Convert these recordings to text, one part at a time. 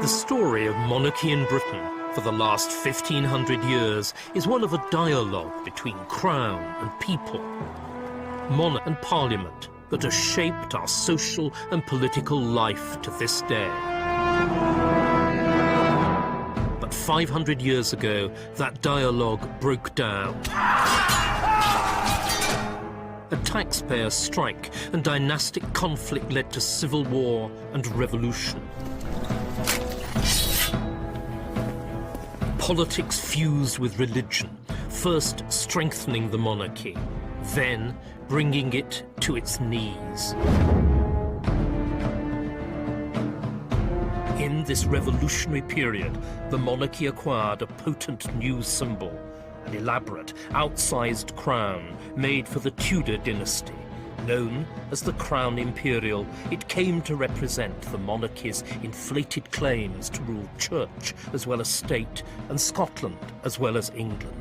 The story of monarchy in Britain for the last 1500 years is one of a dialogue between crown and people, monarch and parliament that has shaped our social and political life to this day. But 500 years ago, that dialogue broke down. A taxpayer strike and dynastic conflict led to civil war and revolution. Politics fused with religion, first strengthening the monarchy, then bringing it to its knees. In this revolutionary period, the monarchy acquired a potent new symbol, an elaborate, outsized crown made for the Tudor dynasty. Known as the Coroa Imperial, it came to represent the monarchy's inflated claims to rule church as well as state, and Scotland as well as England.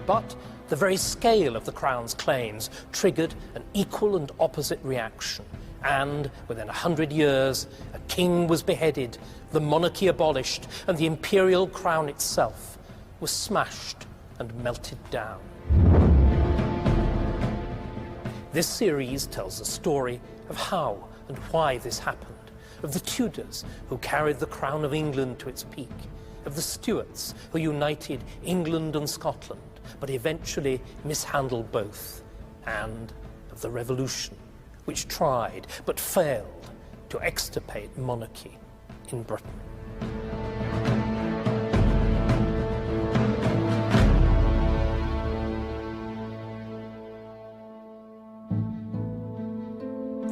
But the very scale of the Crown's claims triggered an equal and opposite reaction, and within 100 years, a king was beheaded, the monarchy abolished, and the imperial crown itself was smashed and melted down. This series tells the story of how and why this happened, of the Tudors, who carried the crown of England to its peak, of the Stuarts, who united England and Scotland, but eventually mishandled both, and of the Revolution, which tried but failed to extirpate monarchy in Britain.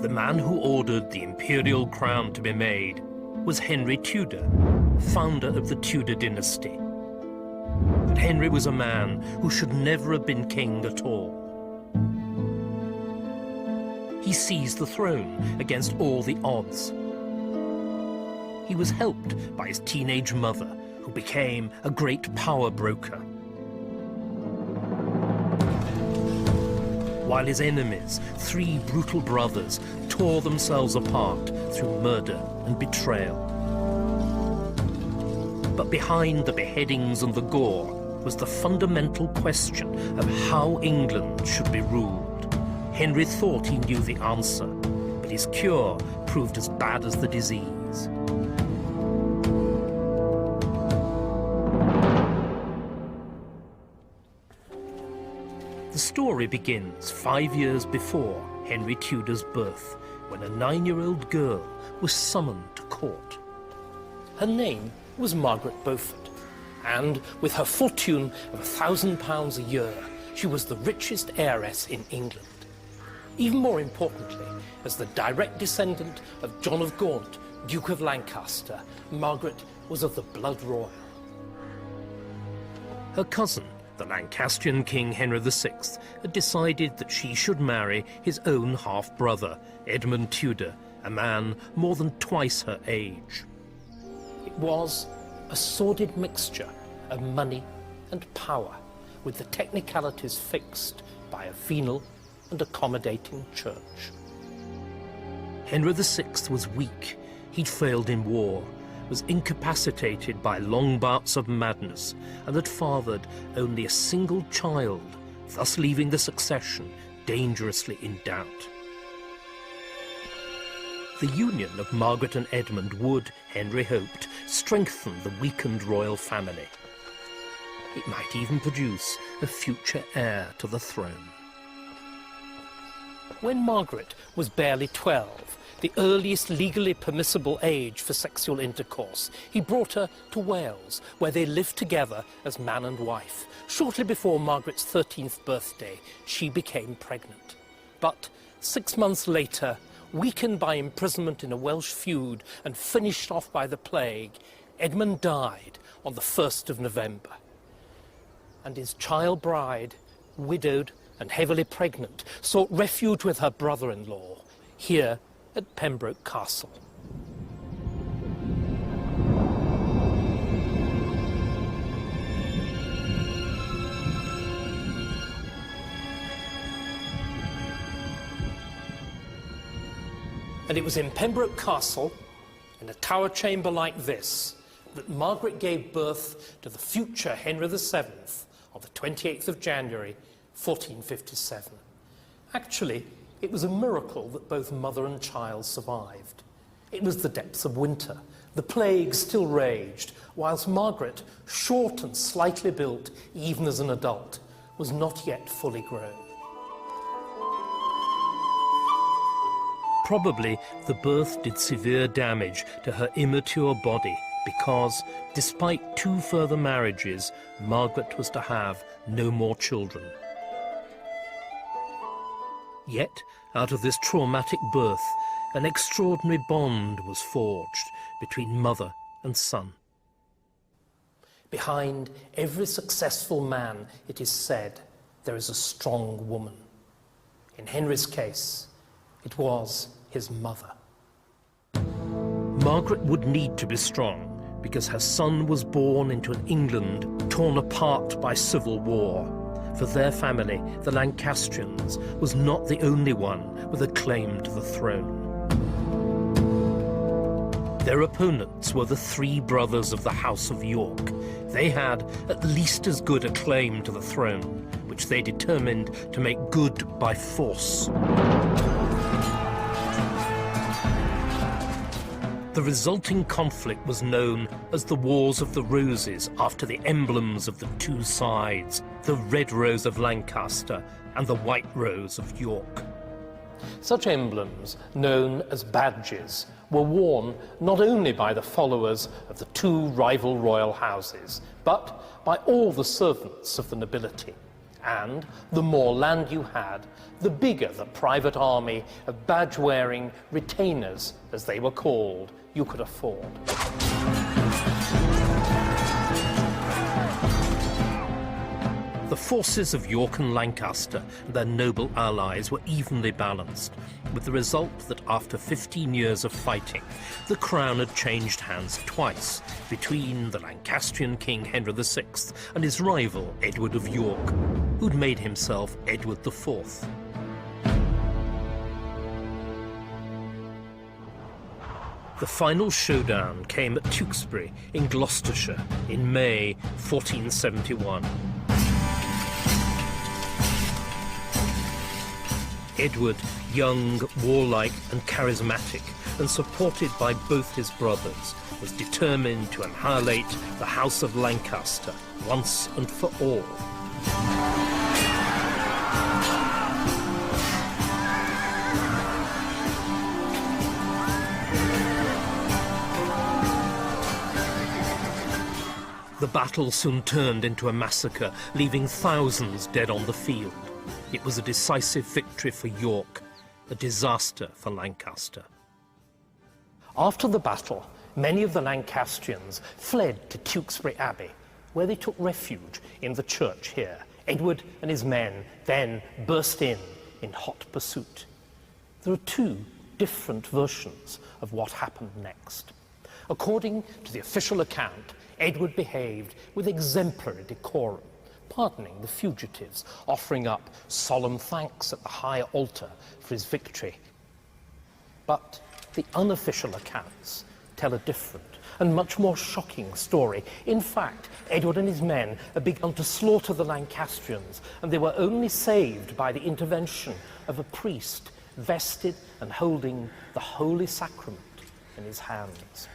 The man who ordered the imperial crown to be made was Henry Tudor, founder of the Tudor dynasty. But Henry was a man who should never have been king at all. He seized the throne against all the odds. He was helped by his teenage mother, who became a great power broker. While his enemies, three brutal brothers, tore themselves apart through murder and betrayal. But behind the beheadings and the gore was the fundamental question of how England should be ruled. Henry thought he knew the answer, but his cure proved as bad as the disease. The story begins 5 years before Henry Tudor's birth, when a 9-year-old girl was summoned to court. Her name was Margaret Beaufort, and with her fortune of £1,000 a year, she was the richest heiress in England. Even more importantly, as the direct descendant of John of Gaunt, Duke of Lancaster, Margaret was of the blood royal. Her cousin, the Lancastrian King Henry VI, had decided that she should marry his own half-brother, Edmund Tudor, a man more than twice her age. It was a sordid mixture of money and power, with the technicalities fixed by a venal and accommodating church. Henry VI was weak. He'd failed in war, was incapacitated by long bouts of madness, and had fathered only a single child, thus leaving the succession dangerously in doubt. The union of Margaret and Edmund would, Henry hoped, strengthen the weakened royal family. It might even produce a future heir to the throne. When Margaret was barely 12, the earliest legally permissible age for sexual intercourse, he brought her to Wales, where they lived together as man and wife. Shortly before Margaret's 13th birthday, she became pregnant. But 6 months later, weakened by imprisonment in a Welsh feud and finished off by the plague, Edmund died on the 1st of November. And his child bride, widowed and heavily pregnant, sought refuge with her brother-in-law, here at Pembroke Castle. And it was in Pembroke Castle, in a tower chamber like this, that Margaret gave birth to the future Henry VII on the 28th of January, 1457. Actually, it was a miracle that both mother and child survived. It was the depths of winter. The plague still raged, whilst Margaret, short and slightly built even as an adult, was not yet fully grown. Probably the birth did severe damage to her immature body because, despite 2 further marriages, Margaret was to have no more children. Yet, out of this traumatic birth, an extraordinary bond was forged between mother and son. Behind every successful man, it is said, there is a strong woman. In Henry's case, it was his mother. Margaret would need to be strong because her son was born into an England torn apart by civil war. For their family, the Lancastrians, was not the only one with a claim to the throne. Their opponents were the 3 brothers of the House of York. They had at least as good a claim to the throne, which they determined to make good by force. The resulting conflict was known as the Wars of the Roses, after the emblems of the 2 sides, the Red Rose of Lancaster and the White Rose of York. Such emblems, known as badges, were worn not only by the followers of the 2 rival royal houses, but by all the servants of the nobility. And the more land you had, the bigger the private army of badge-wearing retainers, as they were called, you could afford. The forces of York and Lancaster and their noble allies were evenly balanced, with the result that after 15 years of fighting, the crown had changed hands twice between the Lancastrian King Henry VI and his rival Edward of York, who'd made himself Edward IV. The final showdown came at Tewkesbury in Gloucestershire in May 1471. Edward, young, warlike and charismatic, and supported by both his brothers, was determined to annihilate the House of Lancaster once and for all. The battle soon turned into a massacre, leaving thousands dead on the field. It was a decisive victory for York, a disaster for Lancaster. After the battle, many of the Lancastrians fled to Tewkesbury Abbey, where they took refuge in the church here. Edward and his men then burst in hot pursuit. There are 2 different versions of what happened next. According to the official account, Edward behaved with exemplary decorum, pardoning the fugitives, offering up solemn thanks at the high altar for his victory. But the unofficial accounts tell a different and much more shocking story. In fact, Edward and his men had begun to slaughter the Lancastrians, and they were only saved by the intervention of a priest vested and holding the Holy Sacrament in his hands.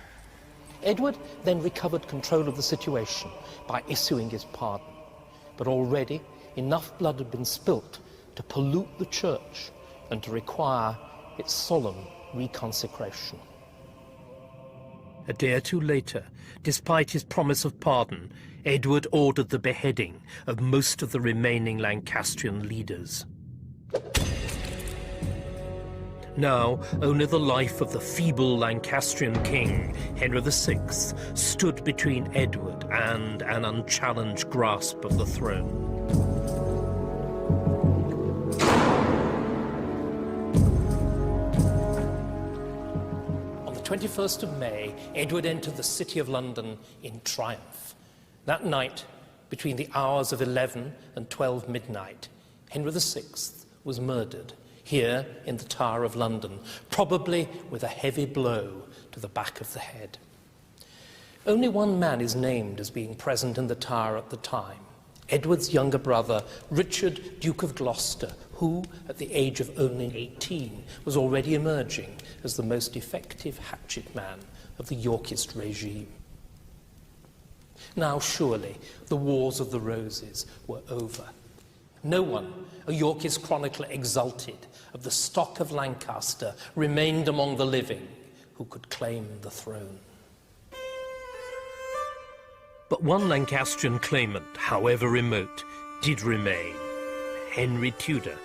Edward then recovered control of the situation by issuing his pardon. But already enough blood had been spilt to pollute the church and to require its solemn reconsecration. A day or 2 later, despite his promise of pardon, Edward ordered the beheading of most of the remaining Lancastrian leaders. Now, only the life of the feeble Lancastrian king, Henry VI, stood between Edward and an unchallenged grasp of the throne. On the 21st of May, Edward entered the city of London in triumph. That night, between the hours of 11 and 12 midnight, Henry VI was murdered. here in the Tower of London, probably with a heavy blow to the back of the head. Only one man is named as being present in the Tower at the time, Edward's younger brother, Richard, Duke of Gloucester, who, at the age of only 18, was already emerging as the most effective hatchet man of the Yorkist regime. Now, surely, the Wars of the Roses were over. No one, a Yorkist chronicler exulted, of the stock of Lancaster remained among the living who could claim the throne. But one Lancastrian claimant, however remote, did remain: Henry Tudor.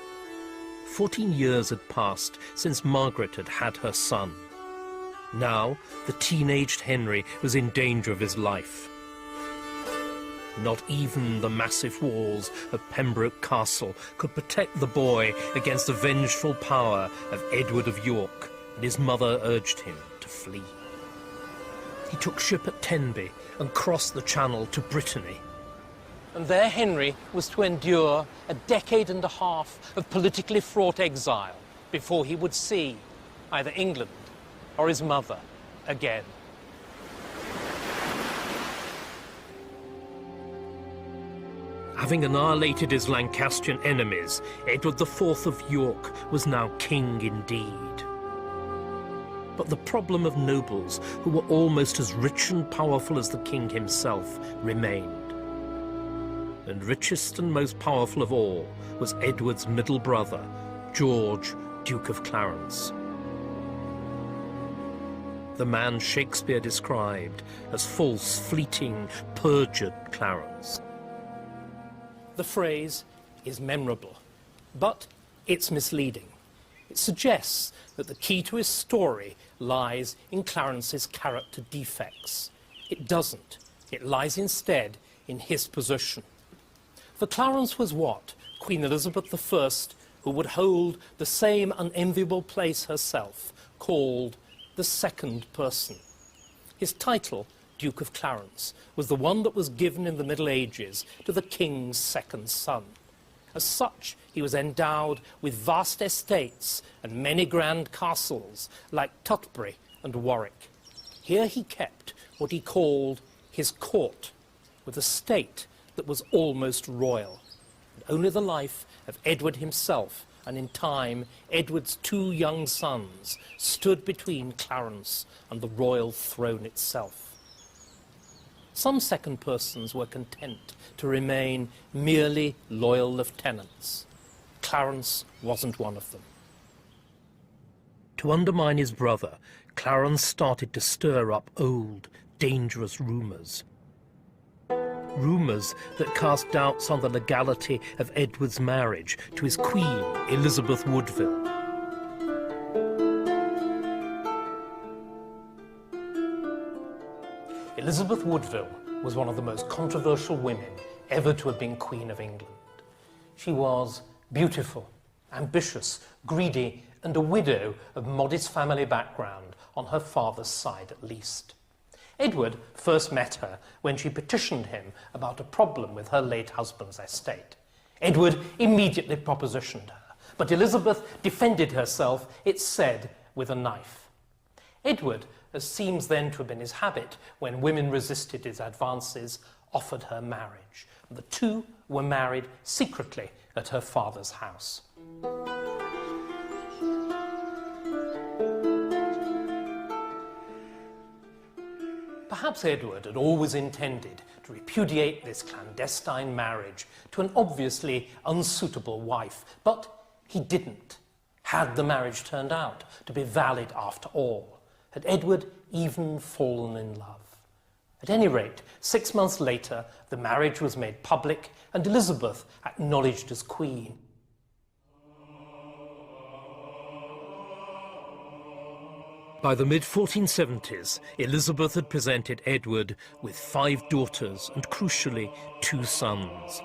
14 years had passed since Margaret had had her son. Now, the teenaged Henry was in danger of his life. Not even the massive walls of Pembroke Castle could protect the boy against the vengeful power of Edward of York, and his mother urged him to flee. He took ship at Tenby and crossed the Channel to Brittany. And there Henry was to endure a decade and a half of politically fraught exile before he would see either England or his mother again. Having annihilated his Lancastrian enemies, Edward IV of York was now king indeed. But the problem of nobles, who were almost as rich and powerful as the king himself, remained. And richest and most powerful of all was Edward's middle brother, George, Duke of Clarence. The man Shakespeare described as false, fleeting, perjured Clarence. The phrase is memorable, but it's misleading. It suggests that the key to his story lies in Clarence's character defects. It doesn't. It lies instead in his position. For Clarence was what? Queen Elizabeth I, who would hold the same unenviable place herself, called the second person. His title, Duke of Clarence, was the one that was given in the Middle Ages to the king's second son. As such, he was endowed with vast estates and many grand castles, like Tutbury and Warwick. Here he kept what he called his court, with a state that was almost royal. And only the life of Edward himself, and in time Edward's two young sons, stood between Clarence and the royal throne itself. Some second persons were content to remain merely loyal lieutenants. Clarence wasn't one of them. To undermine his brother, Clarence started to stir up old, dangerous rumours. Rumours that cast doubts on the legality of Edward's marriage to his queen, Elizabeth Woodville. Elizabeth Woodville was one of the most controversial women ever to have been Queen of England. She was beautiful, ambitious, greedy, and a widow of modest family background, on her father's side at least. Edward first met her when she petitioned him about a problem with her late husband's estate. Edward immediately propositioned her, but Elizabeth defended herself, it's said, with a knife. Edward, as seems then to have been his habit when women resisted his advances, offered her marriage. The two were married secretly at her father's house. Perhaps Edward had always intended to repudiate this clandestine marriage to an obviously unsuitable wife, but he didn't. Had the marriage turned out to be valid after all? Had Edward even fallen in love? At any rate, 6 months later, the marriage was made public and Elizabeth acknowledged as queen. By the mid-1470s, Elizabeth had presented Edward with 5 daughters and, crucially, 2 sons.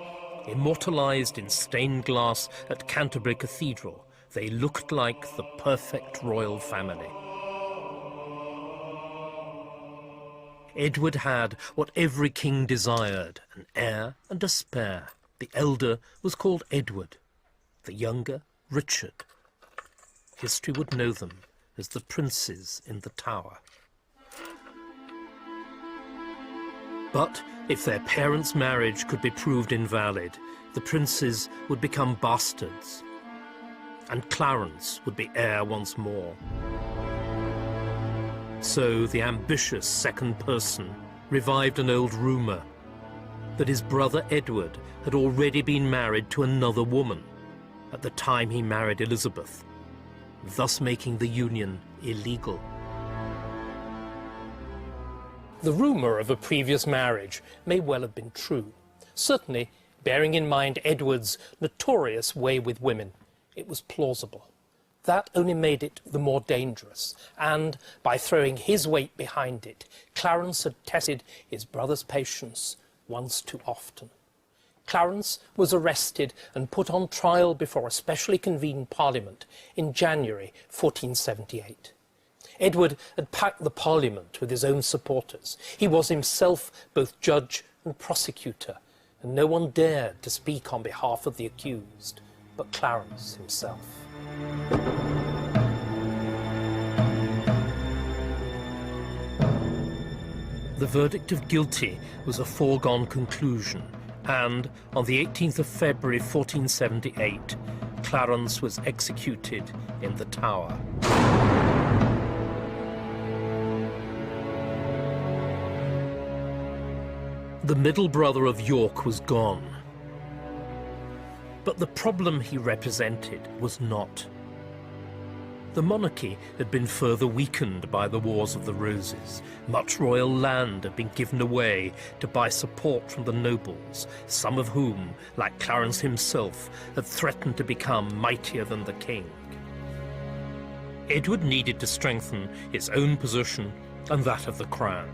Immortalised in stained glass at Canterbury Cathedral, they looked like the perfect royal family. Edward had what every king desired, an heir and a spare. The elder was called Edward, the younger Richard. history would know them as the princes in the Tower. But if their parents' marriage could be proved invalid, the princes would become bastards, and Clarence would be heir once more. So the ambitious second person revived an old rumour that his brother Edward had already been married to another woman at the time he married Elizabeth, thus making the union illegal. The rumour of a previous marriage may well have been true. Certainly, bearing in mind Edward's notorious way with women, it was plausible. That only made it the more dangerous, and by throwing his weight behind it, Clarence had tested his brother's patience once too often. Clarence was arrested and put on trial before a specially convened Parliament in January 1478. Edward had packed the Parliament with his own supporters. He was himself both judge and prosecutor, and no one dared to speak on behalf of the accused but Clarence himself. The verdict of guilty was a foregone conclusion, and on the 18th of February 1478, Clarence was executed in the Tower. The middle brother of York was gone. But the problem he represented was not. The monarchy had been further weakened by the Wars of the Roses. Much royal land had been given away to buy support from the nobles, some of whom, like Clarence himself, had threatened to become mightier than the king. Edward needed to strengthen his own position and that of the crown.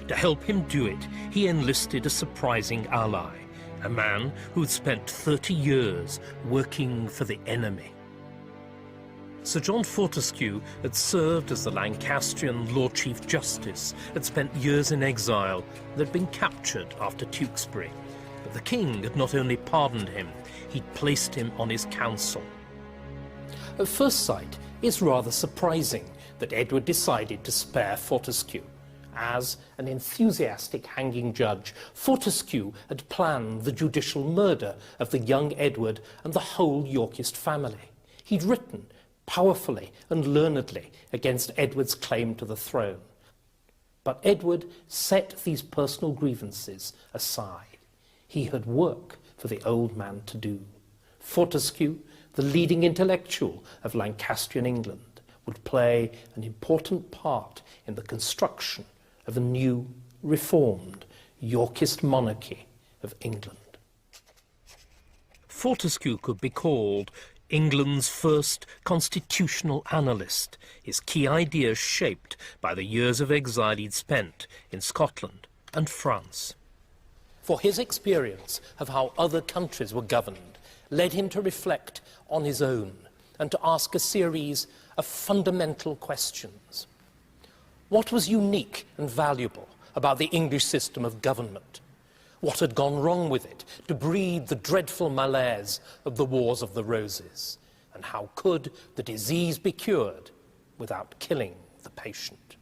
To help him do it, he enlisted a surprising ally, a man who had spent 30 years working for the enemy. Sir John Fortescue had served as the Lancastrian Lord Chief Justice, had spent years in exile, and had been captured after Tewkesbury. But the king had not only pardoned him, he'd placed him on his council. At first sight, it's rather surprising that Edward decided to spare Fortescue. As an enthusiastic hanging judge, Fortescue had planned the judicial murder of the young Edward and the whole Yorkist family. He'd written powerfully and learnedly against Edward's claim to the throne. But Edward set these personal grievances aside. He had work for the old man to do. Fortescue, the leading intellectual of Lancastrian England, would play an important part in the construction of a new, reformed Yorkist monarchy of England. Fortescue could be called England's first constitutional analyst, his key ideas shaped by the years of exile he'd spent in Scotland and France. For his experience of how other countries were governed led him to reflect on his own and to ask a series of fundamental questions. What was unique and valuable about the English system of government? What had gone wrong with it to breed the dreadful malaise of the Wars of the Roses? And how could the disease be cured without killing the patient?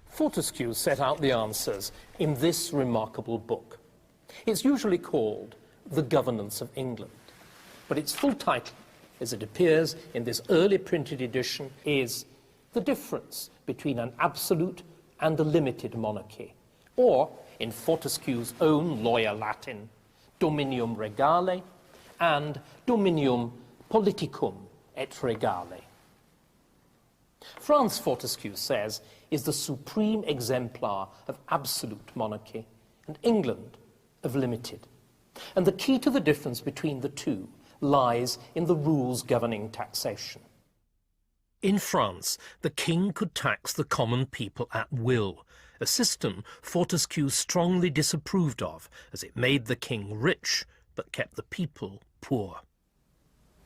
Fortescue set out the answers in this remarkable book. It's usually called The Governance of England, but its full title, as it appears in this early printed edition, is The Difference Between an Absolute and a Limited Monarchy, or, in Fortescue's own lawyer Latin, Dominium Regale and Dominium Politicum et Regale. France, Fortescue says, is the supreme exemplar of absolute monarchy, and England of limited. And the key to the difference between the two lies in the rules governing taxation. In France, the king could tax the common people at will, a system Fortescue strongly disapproved of, as it made the king rich but kept the people poor.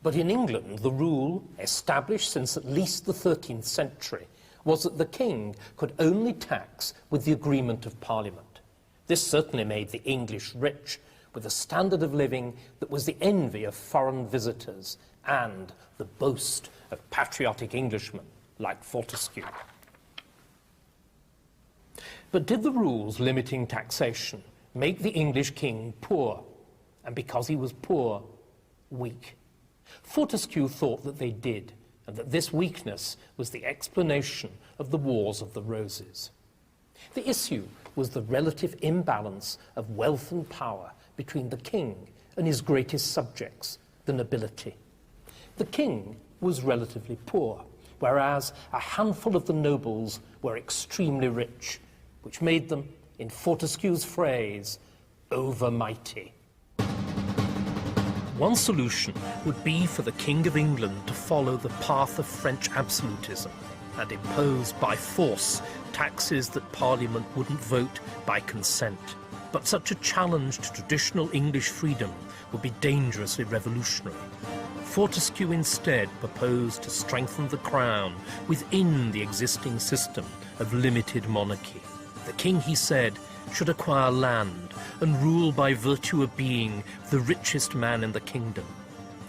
But in England, the rule, established since at least the 13th century, was that the king could only tax with the agreement of Parliament. This certainly made the English rich, with a standard of living that was the envy of foreign visitors and the boast of patriotic Englishmen like Fortescue. But did the rules limiting taxation make the English king poor, and because he was poor, weak? Fortescue thought that they did, and that this weakness was the explanation of the Wars of the Roses. The issue was the relative imbalance of wealth and power between the king and his greatest subjects, the nobility. The king was relatively poor, whereas a handful of the nobles were extremely rich, which made them, in Fortescue's phrase, overmighty. One solution would be for the King of England to follow the path of French absolutism and impose by force taxes that Parliament wouldn't vote by consent. But such a challenge to traditional English freedom would be dangerously revolutionary. Fortescue instead proposed to strengthen the crown within the existing system of limited monarchy. The king, he said, should acquire land and rule by virtue of being the richest man in the kingdom.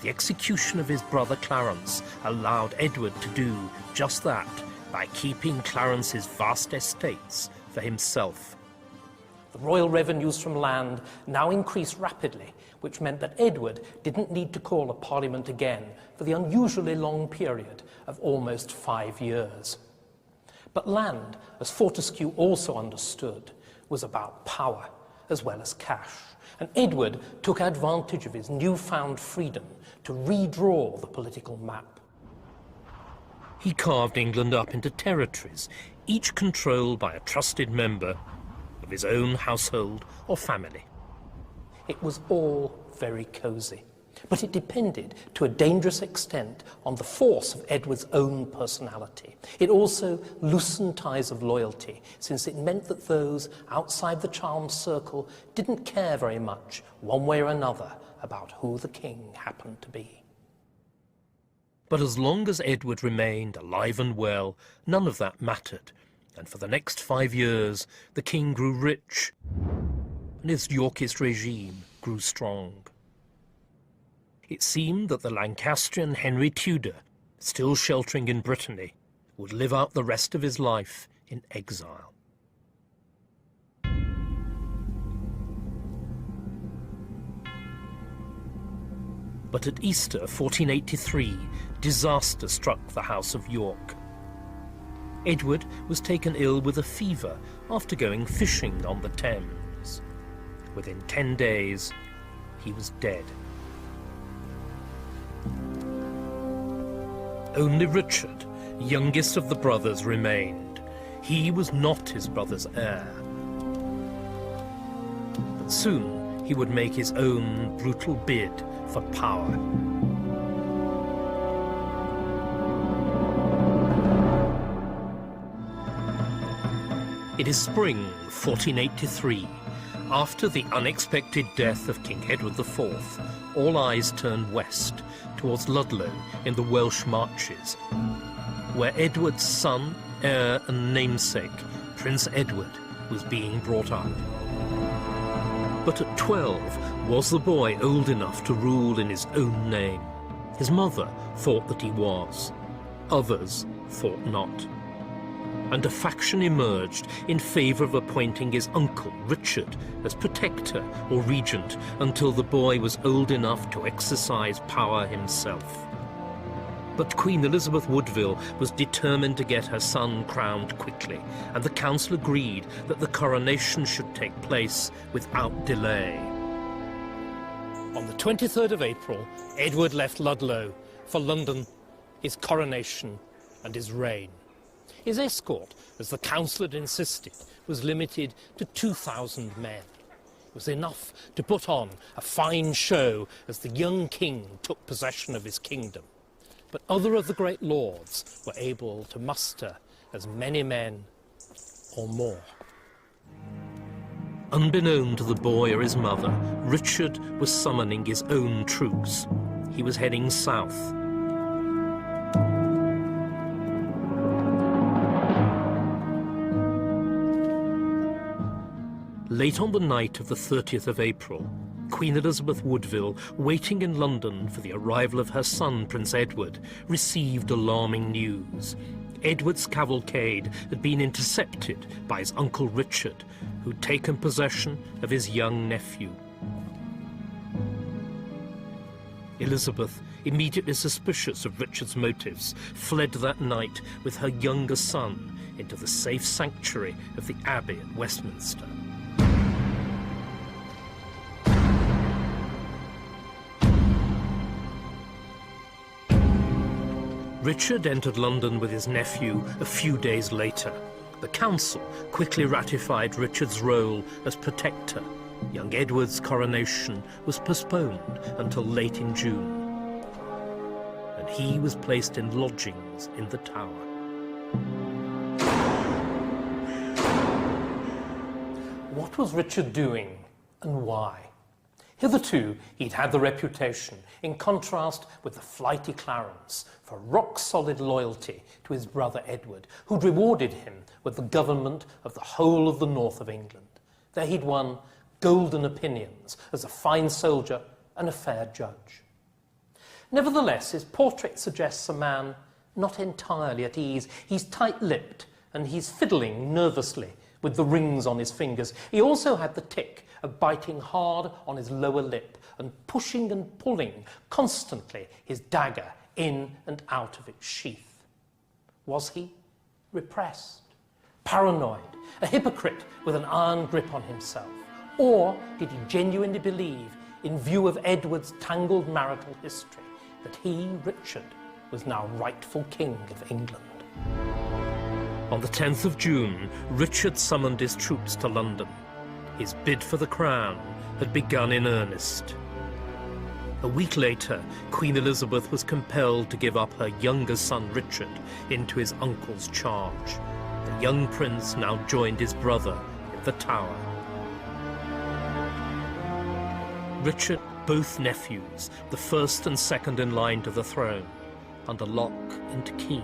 The execution of his brother Clarence allowed Edward to do just that by keeping Clarence's vast estates for himself. The royal revenues from land now increased rapidly, which meant that Edward didn't need to call a parliament again for the unusually long period of almost 5 years. But land, as Fortescue also understood, was about power as well as cash, and Edward took advantage of his newfound freedom to redraw the political map. He carved England up into territories, each controlled by a trusted member of his own household or family. It was all very cosy, but it depended to a dangerous extent on the force of Edward's own personality. It also loosened ties of loyalty, since it meant that those outside the charmed circle didn't care very much, one way or another, about who the king happened to be. But as long as Edward remained alive and well, none of that mattered, and for the next 5 years the king grew rich, and his Yorkist regime grew strong. It seemed that the Lancastrian Henry Tudor, still sheltering in Brittany, would live out the rest of his life in exile. But at Easter 1483, disaster struck the House of York. Edward was taken ill with a fever after going fishing on the Thames. Within 10 days, he was dead. Only Richard, youngest of the brothers, remained. He was not his brother's heir. But soon he would make his own brutal bid for power. It is spring 1483. After the unexpected death of King Edward IV, all eyes turned west, towards Ludlow in the Welsh Marches, where Edward's son, heir and namesake, Prince Edward, was being brought up. But at 12, was the boy old enough to rule in his own name? His mother thought that he was. Others thought not. And a faction emerged in favour of appointing his uncle, Richard, as protector or regent until the boy was old enough to exercise power himself. But Queen Elizabeth Woodville was determined to get her son crowned quickly, and the council agreed that the coronation should take place without delay. On the 23rd of April, Edward left Ludlow for London, his coronation and his reign. His escort, as the council had insisted, was limited to 2,000 men. It was enough to put on a fine show as the young king took possession of his kingdom. But other of the great lords were able to muster as many men or more. Unbeknown to the boy or his mother, Richard was summoning his own troops. He was heading south. Late on the night of the 30th of April, Queen Elizabeth Woodville, waiting in London for the arrival of her son, Prince Edward, received alarming news. Edward's cavalcade had been intercepted by his uncle Richard, who'd taken possession of his young nephew. Elizabeth, immediately suspicious of Richard's motives, fled that night with her younger son into the safe sanctuary of the Abbey at Westminster. Richard entered London with his nephew a few days later. The council quickly ratified Richard's role as protector. Young Edward's coronation was postponed until late in June, and he was placed in lodgings in the Tower. What was Richard doing, and why? Hitherto, he'd had the reputation, in contrast with the flighty Clarence, for rock-solid loyalty to his brother Edward, who'd rewarded him with the government of the whole of the north of England. There he'd won golden opinions as a fine soldier and a fair judge. Nevertheless, his portrait suggests a man not entirely at ease. He's tight-lipped, and he's fiddling nervously with the rings on his fingers. He also had the tic of biting hard on his lower lip and pushing and pulling constantly his dagger in and out of its sheath. Was he repressed, paranoid, a hypocrite with an iron grip on himself? Or did he genuinely believe, in view of Edward's tangled marital history, that he, Richard, was now rightful king of England? On the 10th of June, Richard summoned his troops to London. His bid for the crown had begun in earnest. A week later, Queen Elizabeth was compelled to give up her younger son Richard into his uncle's charge. The young prince now joined his brother in the Tower. Richard, both nephews, the first and second in line to the throne, under lock and key.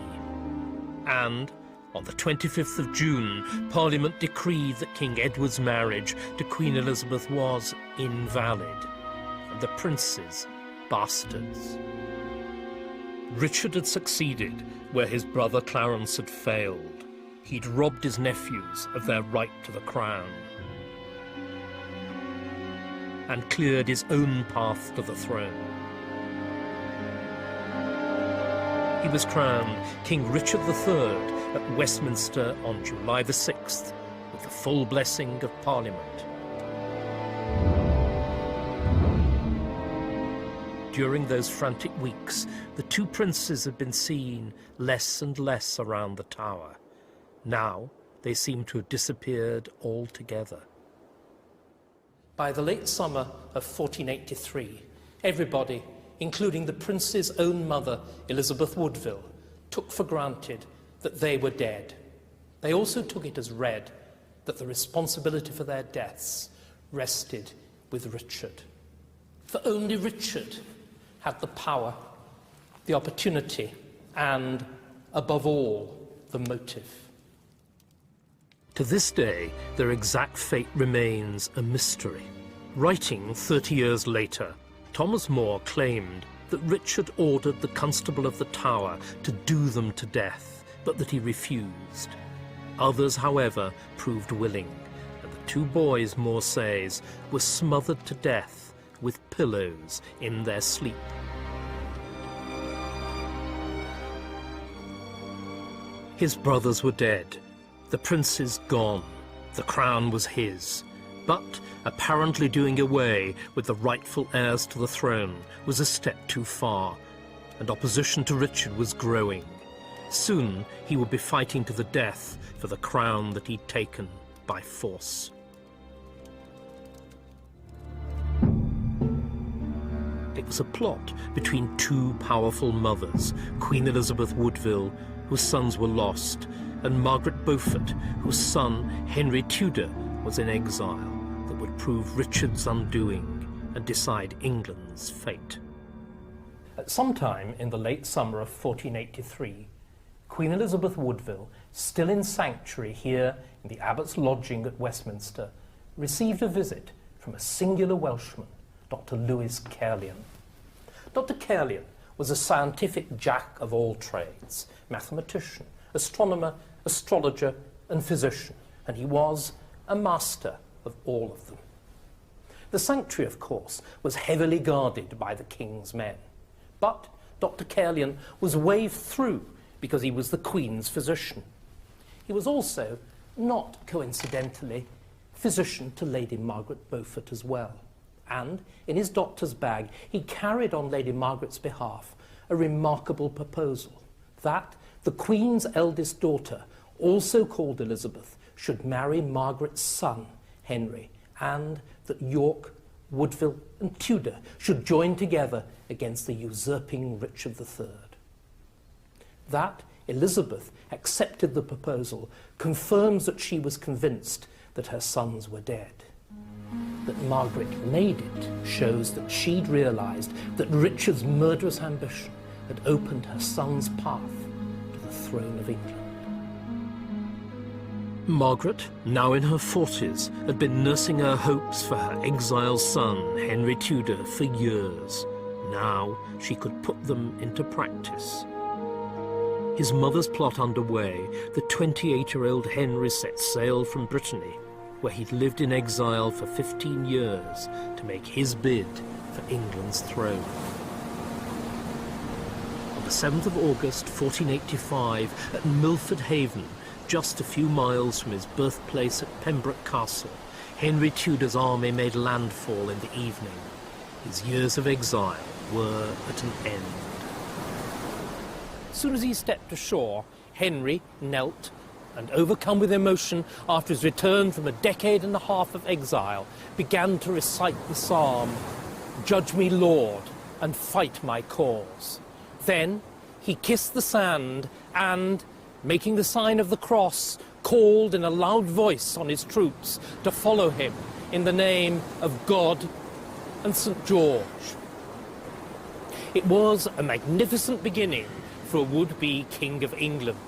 And on the 25th of June, Parliament decreed that King Edward's marriage to Queen Elizabeth was invalid, and the princes bastards. Richard had succeeded where his brother Clarence had failed. He'd robbed his nephews of their right to the crown and cleared his own path to the throne. He was crowned King Richard III at Westminster on July the 6th, with the full blessing of Parliament. During those frantic weeks, the two princes had been seen less and less around the Tower. Now they seem to have disappeared altogether. By the late summer of 1483, everybody, including the prince's own mother, Elizabeth Woodville, took for granted that they were dead. They also took it as read that the responsibility for their deaths rested with Richard. For only Richard had the power, the opportunity, and, above all, the motive. To this day, their exact fate remains a mystery. Writing 30 years later, Thomas More claimed that Richard ordered the Constable of the Tower to do them to death, but that he refused. Others, however, proved willing, and the two boys, More says, were smothered to death with pillows in their sleep. His brothers were dead, the princes gone, the crown was his. But apparently doing away with the rightful heirs to the throne was a step too far, and opposition to Richard was growing. Soon he would be fighting to the death for the crown that he'd taken by force. It was a plot between two powerful mothers, Queen Elizabeth Woodville, whose sons were lost, and Margaret Beaufort, whose son, Henry Tudor, was in exile, that would prove Richard's undoing and decide England's fate. At some time in the late summer of 1483, Queen Elizabeth Woodville, still in sanctuary here in the Abbot's lodging at Westminster, received a visit from a singular Welshman, Dr. Lewis Caerleon. Dr. Caerleon was a scientific jack of all trades, mathematician, astronomer, astrologer, and physician, and he was a master of all of them. The sanctuary, of course, was heavily guarded by the king's men, but Dr. Caerleon was waved through because he was the Queen's physician. He was also, not coincidentally, physician to Lady Margaret Beaufort as well. And in his doctor's bag, he carried on Lady Margaret's behalf a remarkable proposal that the Queen's eldest daughter, also called Elizabeth, should marry Margaret's son, Henry, and that York, Woodville, and Tudor should join together against the usurping Richard III. That Elizabeth accepted the proposal confirms that she was convinced that her sons were dead. That Margaret made it shows that she'd realised that Richard's murderous ambition had opened her son's path to the throne of England. Margaret, now in her 40s, had been nursing her hopes for her exiled son, Henry Tudor, for years. Now she could put them into practice. His mother's plot underway, the 28-year-old Henry set sail from Brittany, where he'd lived in exile for 15 years, to make his bid for England's throne. On the 7th of August 1485, at Milford Haven, just a few miles from his birthplace at Pembroke Castle, Henry Tudor's army made landfall in the evening. His years of exile were at an end. As soon as he stepped ashore, Henry knelt and, overcome with emotion after his return from a decade and a half of exile, began to recite the psalm, "Judge me, Lord, and fight my cause." Then he kissed the sand and, making the sign of the cross, called in a loud voice on his troops to follow him in the name of God and St. George. It was a magnificent beginning for a would-be King of England.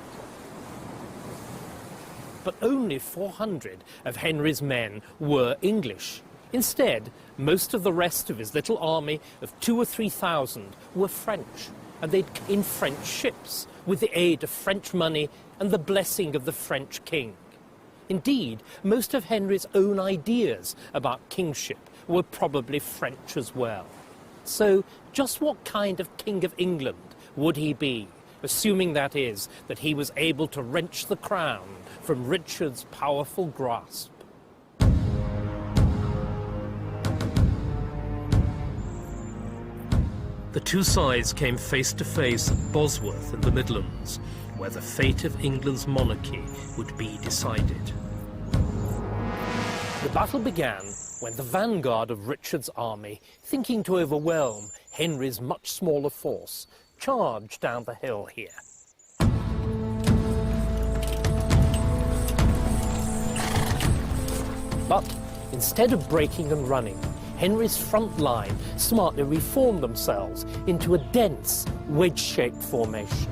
But only 400 of Henry's men were English. Instead, most of the rest of his little army of 2,000 or 3,000 were French, and they'd come in French ships with the aid of French money and the blessing of the French king. Indeed, most of Henry's own ideas about kingship were probably French as well. So just what kind of King of England would he be, assuming, that is, that he was able to wrench the crown from Richard's powerful grasp? The two sides came face to face at Bosworth in the Midlands, where the fate of England's monarchy would be decided. The battle began when the vanguard of Richard's army, thinking to overwhelm Henry's much smaller force, charged down the hill here. But instead of breaking and running, Henry's front line smartly reformed themselves into a dense, wedge-shaped formation.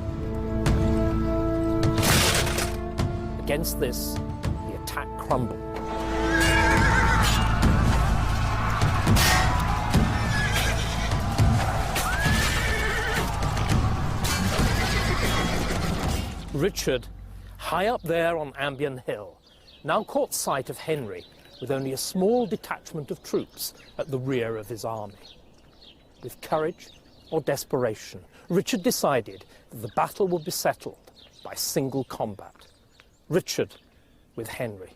Against this, the attack crumbled. Richard, high up there on Ambion Hill, now caught sight of Henry with only a small detachment of troops at the rear of his army. With courage or desperation, Richard decided that the battle would be settled by single combat. Richard with Henry,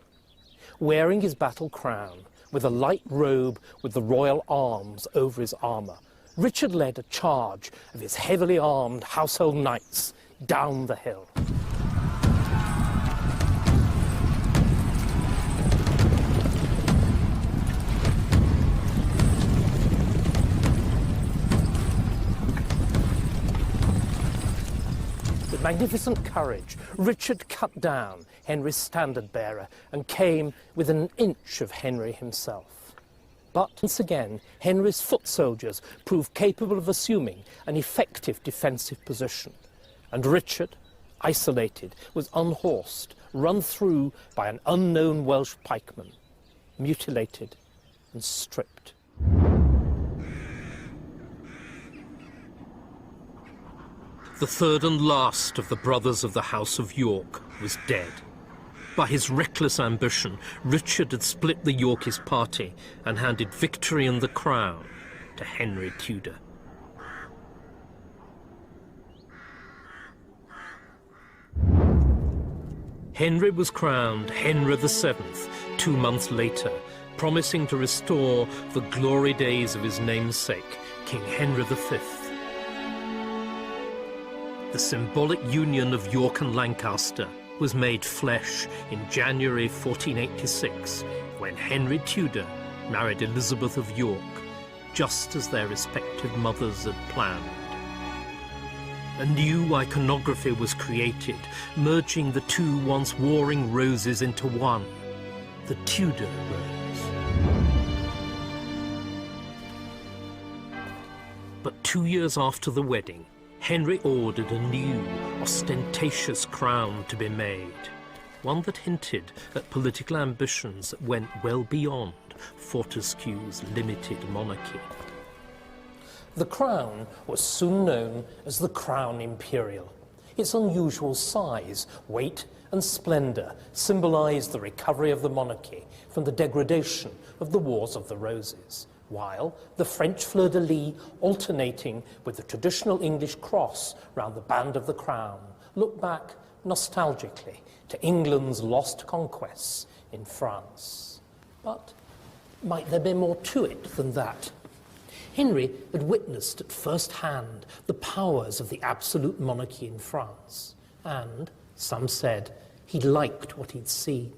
wearing his battle crown, with a light robe with the royal arms over his armour, Richard led a charge of his heavily armed household knights down the hill. With magnificent courage, Richard cut down Henry's standard-bearer and came within an inch of Henry himself. But once again, Henry's foot soldiers proved capable of assuming an effective defensive position, and Richard, isolated, was unhorsed, run through by an unknown Welsh pikeman, mutilated and stripped. The third and last of the brothers of the House of York was dead. By his reckless ambition, Richard had split the Yorkist party and handed victory and the crown to Henry Tudor. Henry was crowned Henry VII 2 months later, promising to restore the glory days of his namesake, King Henry V. The symbolic union of York and Lancaster was made flesh in January 1486, when Henry Tudor married Elizabeth of York, just as their respective mothers had planned. A new iconography was created, merging the two once warring roses into one, the Tudor rose. But 2 years after the wedding, Henry ordered a new, ostentatious crown to be made, one that hinted at political ambitions that went well beyond Fortescue's limited monarchy. The crown was soon known as the Crown Imperial. Its unusual size, weight and splendour symbolised the recovery of the monarchy from the degradation of the Wars of the Roses, while the French fleur-de-lis, alternating with the traditional English cross round the band of the crown, looked back nostalgically to England's lost conquests in France. But might there be more to it than that? Henry had witnessed at first hand the powers of the absolute monarchy in France, and, some said, he liked what he'd seen.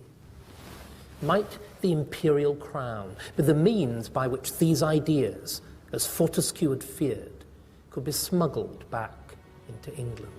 Might the imperial crown be the means by which these ideas, as Fortescue had feared, could be smuggled back into England?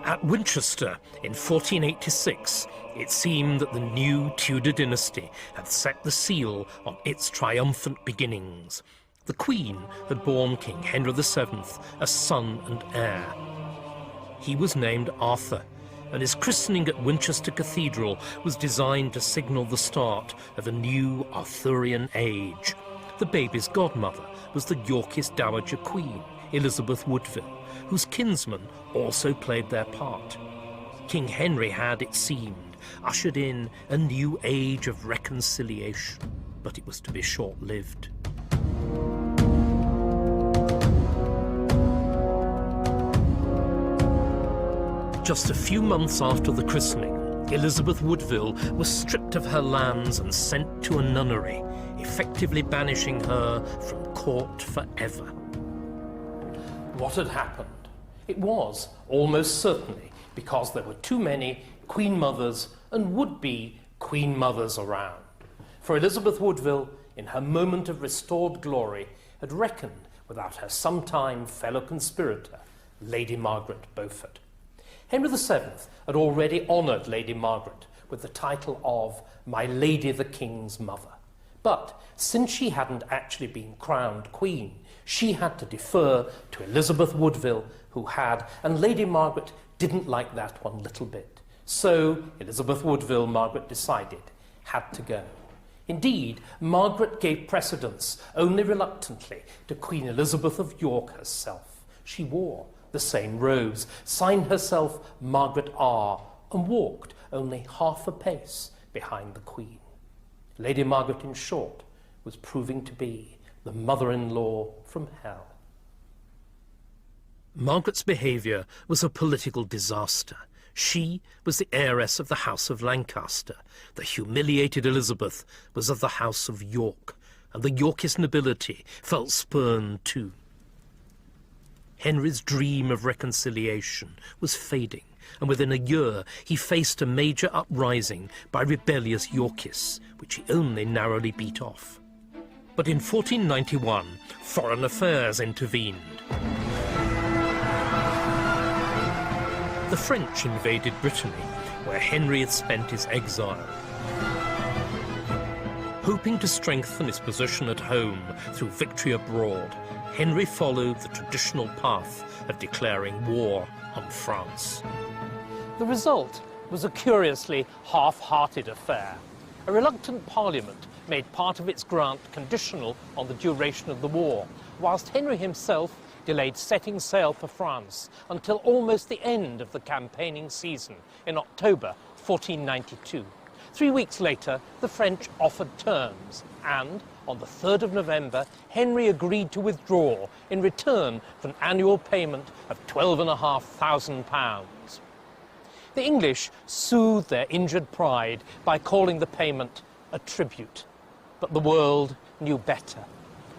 At Winchester in 1486, it seemed that the new Tudor dynasty had set the seal on its triumphant beginnings. The Queen had borne King Henry VII a son and heir. He was named Arthur, and his christening at Winchester Cathedral was designed to signal the start of a new Arthurian age. The baby's godmother was the Yorkist Dowager Queen, Elizabeth Woodville, whose kinsmen also played their part. King Henry had, it seemed, ushered in a new age of reconciliation, but it was to be short-lived. Just a few months after the christening, Elizabeth Woodville was stripped of her lands and sent to a nunnery, effectively banishing her from court forever. What had happened? It was, almost certainly, because there were too many Queen Mothers and would-be Queen Mothers around. For Elizabeth Woodville, in her moment of restored glory, had reckoned without her sometime fellow conspirator, Lady Margaret Beaufort. Henry VII had already honoured Lady Margaret with the title of My Lady the King's Mother. But since she hadn't actually been crowned Queen, she had to defer to Elizabeth Woodville, who had, and Lady Margaret didn't like that one little bit. So Elizabeth Woodville, Margaret decided, had to go. Indeed, Margaret gave precedence, only reluctantly, to Queen Elizabeth of York herself. She wore the same robes, signed herself Margaret R., and walked only half a pace behind the Queen. Lady Margaret, in short, was proving to be the mother-in-law from hell. Margaret's behaviour was a political disaster. She was the heiress of the House of Lancaster. The humiliated Elizabeth was of the House of York, and the Yorkist nobility felt spurned too. Henry's dream of reconciliation was fading, and within a year he faced a major uprising by rebellious Yorkists, which he only narrowly beat off. But in 1491, foreign affairs intervened. The French invaded Brittany, where Henry had spent his exile. Hoping to strengthen his position at home through victory abroad, Henry followed the traditional path of declaring war on France. The result was a curiously half-hearted affair. A reluctant Parliament made part of its grant conditional on the duration of the war, whilst Henry himself delayed setting sail for France until almost the end of the campaigning season in October 1492. 3 weeks later, the French offered terms, and on the 3rd of November, Henry agreed to withdraw in return for an annual payment of £12,500. The English soothed their injured pride by calling the payment a tribute. But the world knew better.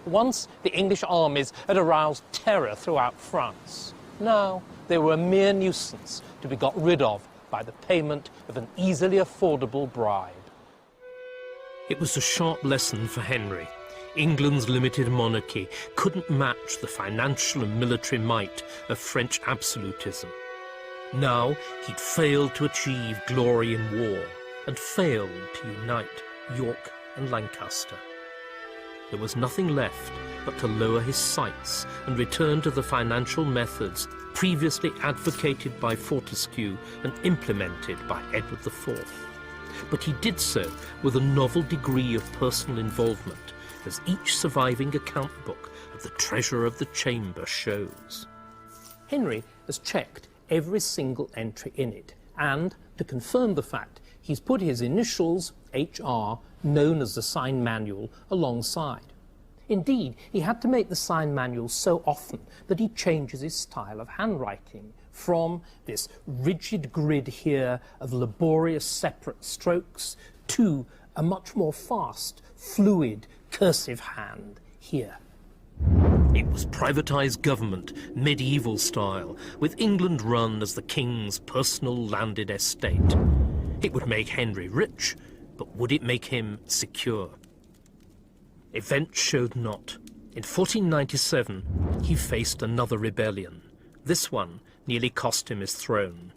Once, the English armies had aroused terror throughout France. Now, they were a mere nuisance to be got rid of by the payment of an easily affordable bribe. It was a sharp lesson for Henry. England's limited monarchy couldn't match the financial and military might of French absolutism. Now he'd failed to achieve glory in war and failed to unite York and Lancaster. There was nothing left but to lower his sights and return to the financial methods previously advocated by Fortescue and implemented by Edward IV. But he did so with a novel degree of personal involvement, as each surviving account book of the Treasurer of the Chamber shows. Henry has checked every single entry in it, and to confirm the fact, he's put his initials, HR, known as the sign manual, alongside. Indeed, he had to make the sign manual so often that he changes his style of handwriting from this rigid grid here of laborious separate strokes to a much more fast, fluid, cursive hand here. It was privatised government, medieval style, with England run as the king's personal landed estate. It would make Henry rich, but would it make him secure? Events showed not. In 1497, he faced another rebellion. This one nearly cost him his throne.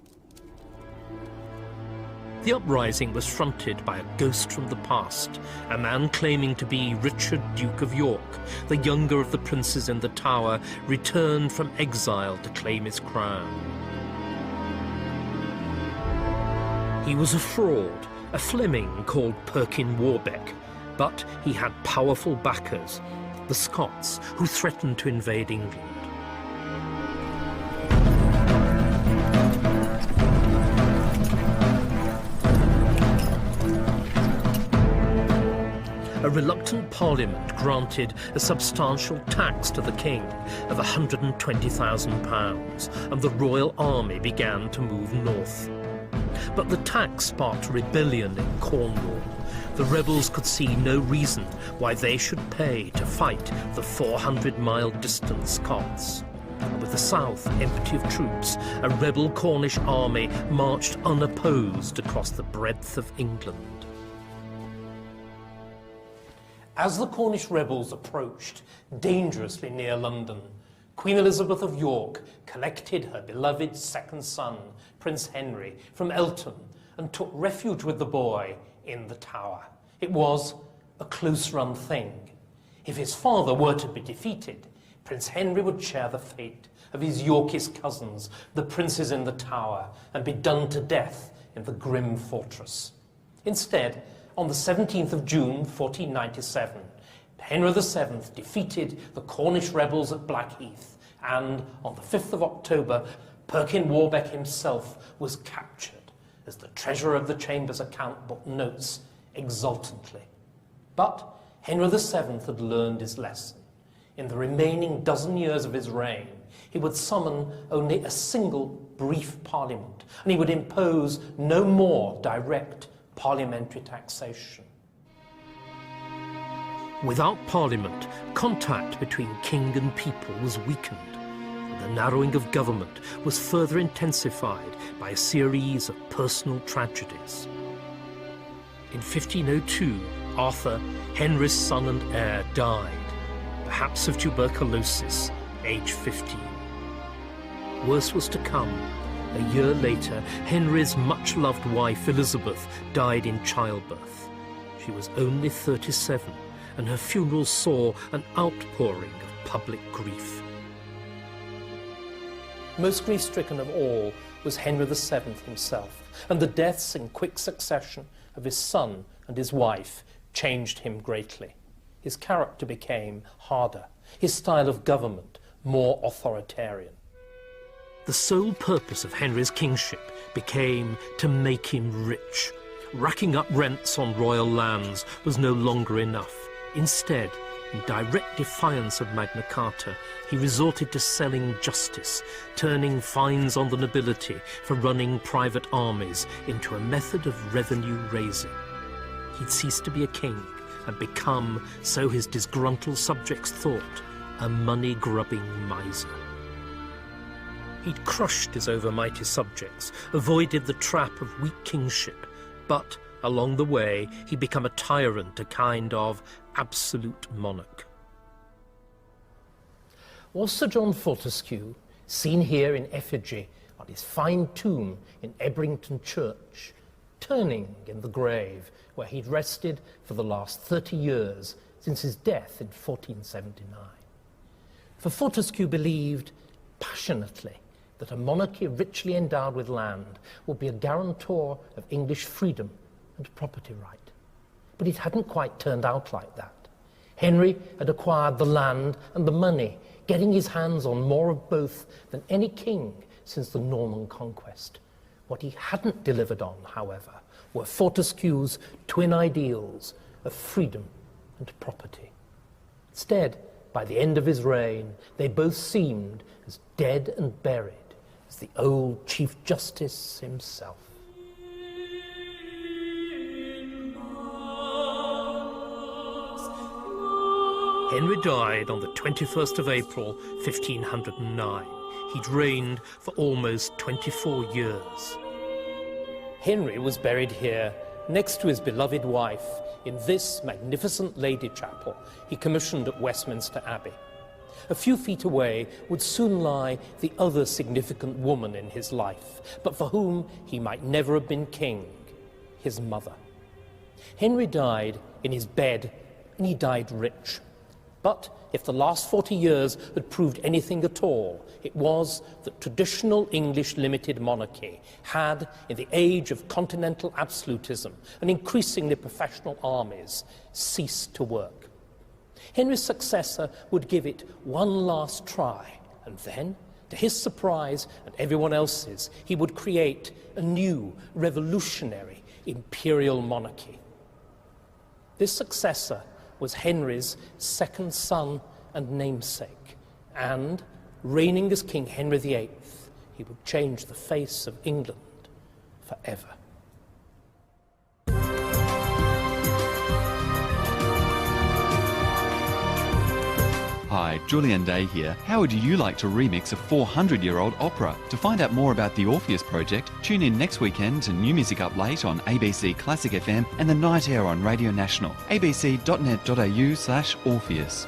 The uprising was fronted by a ghost from the past, a man claiming to be Richard, Duke of York, the younger of the princes in the Tower, returned from exile to claim his crown. He was a fraud, a Fleming called Perkin Warbeck, but he had powerful backers, the Scots, who threatened to invade England. A reluctant Parliament granted a substantial tax to the king of £120,000, and the royal army began to move north. But the tax sparked rebellion in Cornwall. The rebels could see no reason why they should pay to fight the 400-mile distant Scots. And with the south empty of troops, a rebel Cornish army marched unopposed across the breadth of England. As the Cornish rebels approached dangerously near London, Queen Elizabeth of York collected her beloved second son, Prince Henry, from Elton and took refuge with the boy in the Tower. It was a close-run thing. If his father were to be defeated, Prince Henry would share the fate of his Yorkist cousins, the princes in the Tower, and be done to death in the grim fortress. Instead, on the 17th of June, 1497, Henry VII defeated the Cornish rebels at Blackheath, and on the 5th of October, Perkin Warbeck himself was captured, as the Treasurer of the Chamber's account book notes exultantly. But Henry VII had learned his lesson. In the remaining dozen years of his reign, he would summon only a single brief parliament, and he would impose no more direct parliamentary taxation. Without Parliament, contact between king and people was weakened, and the narrowing of government was further intensified by a series of personal tragedies. In 1502, Arthur, Henry's son and heir, died, perhaps of tuberculosis, aged 15. Worse was to come. A year later, Henry's much-loved wife, Elizabeth, died in childbirth. She was only 37, and her funeral saw an outpouring of public grief. Most grief-stricken of all was Henry VII himself, and the deaths in quick succession of his son and his wife changed him greatly. His character became harder, his style of government more authoritarian. The sole purpose of Henry's kingship became to make him rich. Racking up rents on royal lands was no longer enough. Instead, in direct defiance of Magna Carta, he resorted to selling justice, turning fines on the nobility for running private armies into a method of revenue raising. He'd ceased to be a king and become, so his disgruntled subjects thought, a money-grubbing miser. He'd crushed his overmighty subjects, avoided the trap of weak kingship, but along the way he'd become a tyrant, a kind of absolute monarch. Was Sir John Fortescue, seen here in effigy on his fine tomb in Ebrington Church, turning in the grave where he'd rested for the last 30 years since his death in 1479. For Fortescue believed passionately that a monarchy richly endowed with land would be a guarantor of English freedom and property right. But it hadn't quite turned out like that. Henry had acquired the land and the money, getting his hands on more of both than any king since the Norman conquest. What he hadn't delivered on, however, were Fortescue's twin ideals of freedom and property. Instead, by the end of his reign, they both seemed as dead and buried as the old Chief Justice himself. Henry died on the 21st of April, 1509. He'd reigned for almost 24 years. Henry was buried here next to his beloved wife in this magnificent lady chapel he commissioned at Westminster Abbey. A few feet away would soon lie the other significant woman in his life, but for whom he might never have been king, his mother. Henry died in his bed, and he died rich. But if the last 40 years had proved anything at all, it was that traditional English limited monarchy had, in the age of continental absolutism and increasingly professional armies, ceased to work. Henry's successor would give it one last try, and then, to his surprise and everyone else's, he would create a new, revolutionary imperial monarchy. This successor was Henry's second son and namesake, and, reigning as King Henry VIII, he would change the face of England forever. Hi, Julian Day here. How would you like to remix a 400-year-old opera? To find out more about the Orpheus Project, tune in next weekend to New Music Up Late on ABC Classic FM and The Night Air on Radio National. abc.net.au/Orpheus.